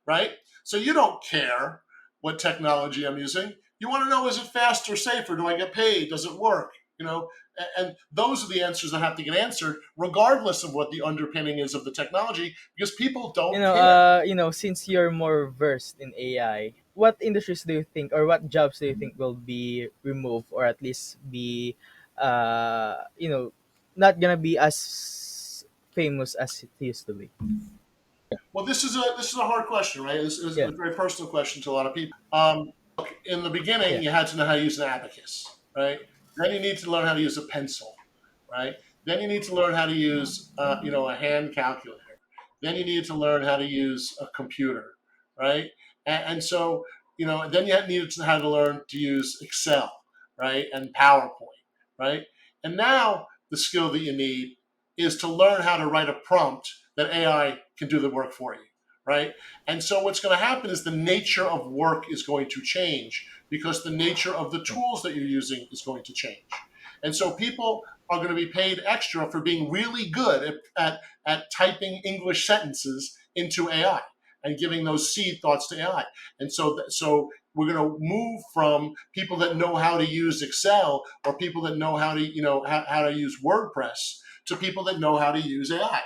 Speaker 1: Right? So you don't care what technology I'm using. You want to know, is it faster, safer? Do I get paid? Does it work? And those are the answers that have to get answered, regardless of what the underpinning is of the technology, because people don't care.
Speaker 2: Since you're more versed in AI, what industries do you think, or what jobs do you think will be removed, or at least be, not gonna be as famous as it used to be?
Speaker 1: Well, this is a hard question, right? This is
Speaker 2: Yeah,
Speaker 1: a very personal question to a lot of people. Look, in the beginning,
Speaker 2: yeah,
Speaker 1: you had to know how to use an abacus, right? Then you need to learn how to use a pencil, right? Then you need to learn how to use, a hand calculator. Then you need to learn how to use a computer, right? And so, then you needed to how to learn to use Excel, right, and PowerPoint, right? And now the skill that you need is to learn how to write a prompt that AI can do the work for you, right? And so what's going to happen is the nature of work is going to change because the nature of the
Speaker 2: yeah,
Speaker 1: tools that you're using is going to change. And so people are going to be paid extra for being really good at typing English sentences into AI and giving those seed thoughts to AI. And so we're going to move from people that know how to use Excel or people that know how to how to use WordPress to people that know how to use AI.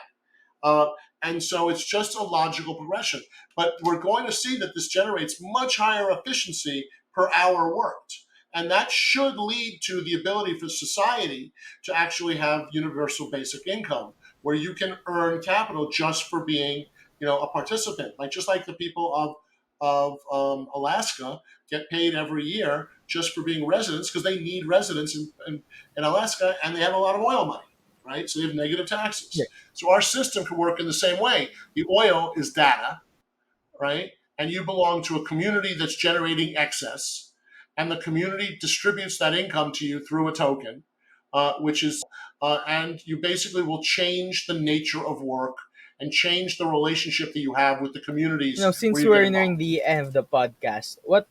Speaker 1: Uh, and so it's just a logical progression. But we're going to see that this generates much higher efficiency per hour worked. And that should lead to the ability for society to actually have universal basic income, where you can earn capital just for being, a participant. Like just like the people of Alaska get paid every year just for being residents because they need residents in Alaska and they have a lot of oil money, right? So they have negative
Speaker 2: Yeah.
Speaker 1: taxes. So our system can work in the same way. The oil is data, right? And you belong to a community that's generating excess, and the community distributes that income to you through a token, which is, and you basically will change the nature of work and change the relationship that you have with the communities where
Speaker 2: Since
Speaker 1: you get
Speaker 2: we're nearing
Speaker 1: involved.
Speaker 2: the end of the podcast, what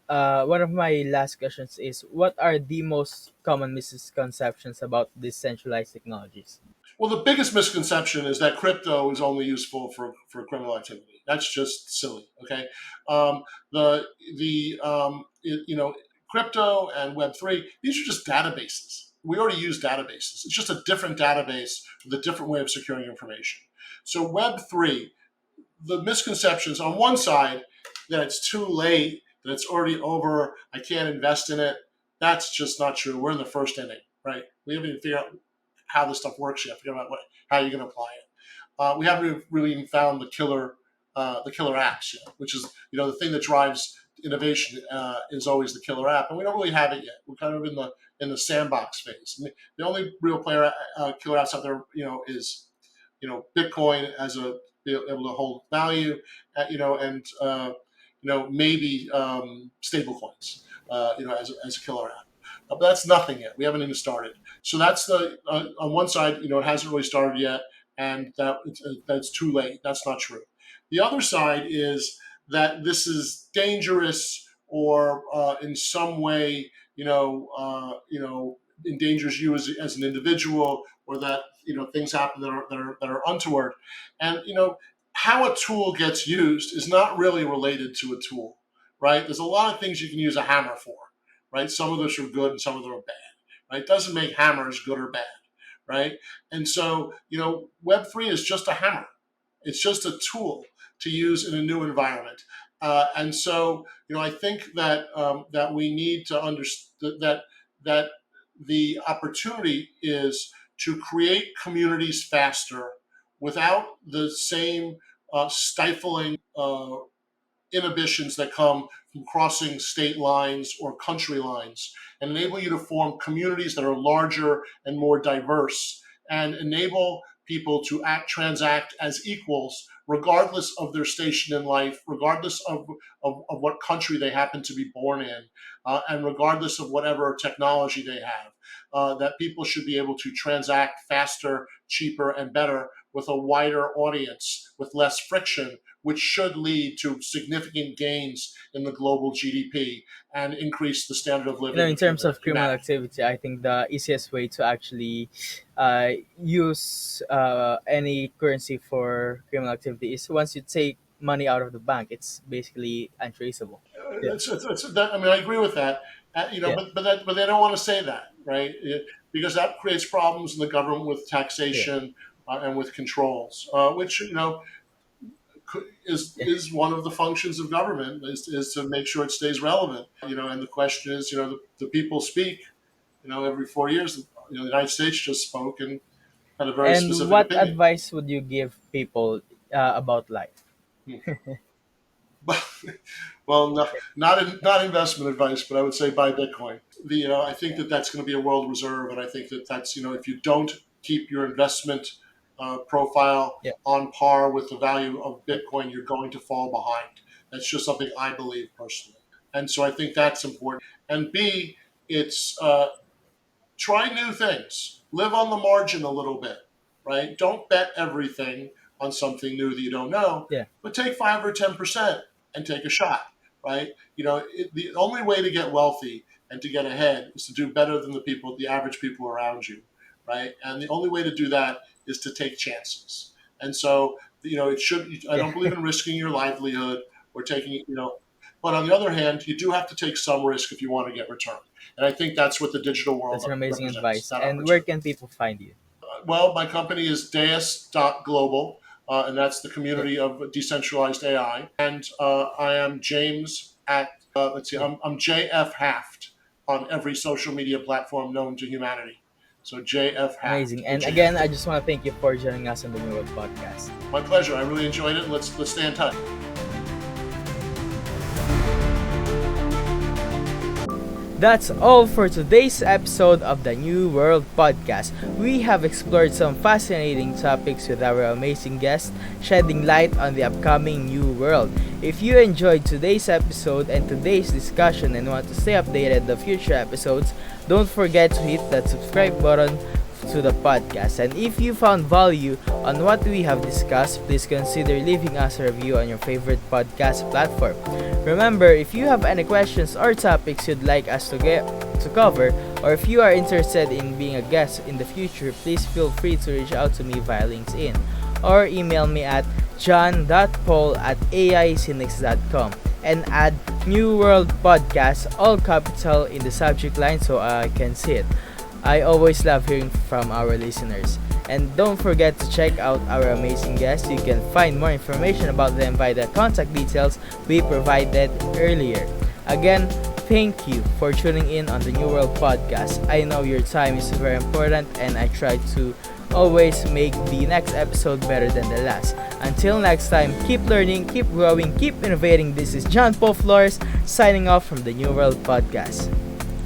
Speaker 2: one of my last questions is, what are the most common misconceptions about decentralized technologies?
Speaker 1: Well, the biggest misconception is that crypto is only useful for criminal activity. That's just silly. Okay, um, the crypto and Web three, these are just databases. We already use databases. It's just a different database with a different way of securing information. So Web three, the misconceptions on one side that it's too late, that it's already over, I can't invest in it. That's just not true. We're in the first inning, right? We haven't even figured out how this stuff works yet. Figure out how you're going to apply it. We haven't really even found the killer apps yet, which is the thing that drives innovation is always the killer app, and we don't really have it yet. We're kind of in the sandbox phase. I mean, the only real player killer apps out there, is Bitcoin as a be able to hold value, and maybe stable coins, as a killer app. But that's nothing yet. We haven't even started. So that's the on one side, it hasn't really started yet, and that's too late. That's not true. The other side is that this is dangerous or in some way, endangers you as an individual, or that things happen that are untoward, and how a tool gets used is not really related to a tool, right? There's a lot of things you can use a hammer for, right? Some of those are good and some of them are bad, right? It doesn't make hammers good or bad, right? And so, Web3 is just a hammer. It's just a tool to use in a new environment. And so, I think that we need to understand that the opportunity is to create communities faster without the same stifling inhibitions that come from crossing state lines or country lines, and enable you to form communities that are larger and more diverse, and enable people to transact as equals regardless of their station in life, regardless of what country they happen to be born in, and regardless of whatever technology they have. That people should be able to transact faster, cheaper, and better with a wider audience, with less friction, which should lead to significant gains in the global GDP and increase the standard of living
Speaker 2: In
Speaker 1: of
Speaker 2: terms of criminal
Speaker 1: humanity.
Speaker 2: activity, I think the easiest way to actually use any currency for criminal activity is once you take money out of the bank, it's basically untraceable. Yeah,
Speaker 1: I mean, I agree with that.
Speaker 2: yeah,
Speaker 1: But they don't want to say that, right? Because that creates problems in the government with
Speaker 2: yeah,
Speaker 1: taxation and with controls, which is
Speaker 2: yeah.
Speaker 1: one of the functions of government is to make sure it stays relevant. And the question is, the people speak. Every 4 years, the United States just spoke and had a very
Speaker 2: And
Speaker 1: specific
Speaker 2: what
Speaker 1: opinion.
Speaker 2: advice would you give people about life?
Speaker 1: Well, not investment advice, but I would say buy Bitcoin. I think that that's going to be a world reserve, and I think that that's if you don't keep your investment profile
Speaker 2: Yeah,
Speaker 1: on par with the value of
Speaker 2: yeah.
Speaker 1: Bitcoin, you're going to fall behind. That's just something I believe personally, and so I think that's important. And B, it's try new things. Live on the margin a little bit, right? Don't bet everything on something new that you don't know,
Speaker 2: Yeah.
Speaker 1: but take 5 or 10% and take a shot, right? The only way to get wealthy and to get ahead is to do better than the average people around you, right? And the only way to do that is to take chances. And so, it should. I
Speaker 2: Yeah,
Speaker 1: don't believe in risking your livelihood or taking, but on the other hand, you do have to take some risk if you want to get return. And I think that's what the digital world
Speaker 2: that's an amazing
Speaker 1: represents,
Speaker 2: advice.
Speaker 1: that
Speaker 2: And where
Speaker 1: opportunity.
Speaker 2: can people find you?
Speaker 1: Well, my company is Deus.global, and that's the
Speaker 2: Yeah,
Speaker 1: community of decentralized AI. And I am James at, let's see,
Speaker 2: yeah,
Speaker 1: I'm JF Haft on every social media platform known to humanity. So JF Haft,
Speaker 2: amazing. And
Speaker 1: H A F
Speaker 2: again,
Speaker 1: T.
Speaker 2: I just want to thank you for joining us on the New World Podcast.
Speaker 1: My pleasure. I really enjoyed it. Let's stay in touch.
Speaker 2: That's all for today's episode of the New World Podcast. We have explored some fascinating topics with our amazing guests, shedding light on the upcoming New World. If you enjoyed today's episode and today's discussion and want to stay updated the future episodes, don't forget to hit that subscribe button to the podcast. And if you found value on what we have discussed, please consider leaving us a review on your favorite podcast platform. Remember, if you have any questions or topics you'd like us to cover, or if you are interested in being a guest in the future, please feel free to reach out to me via LinkedIn or email me at john.paul@aicinix.com and add New World Podcast, all capital, in the subject line so I can see it. I always love hearing from our listeners. And don't forget to check out our amazing guests. You can find more information about them via the contact details we provided earlier. Again, thank you for tuning in on the New World Podcast. I know your time is very important and I try to always make the next episode better than the last. Until next time, keep learning, keep growing, keep innovating. This is John Paul Flores signing off from the New World Podcast.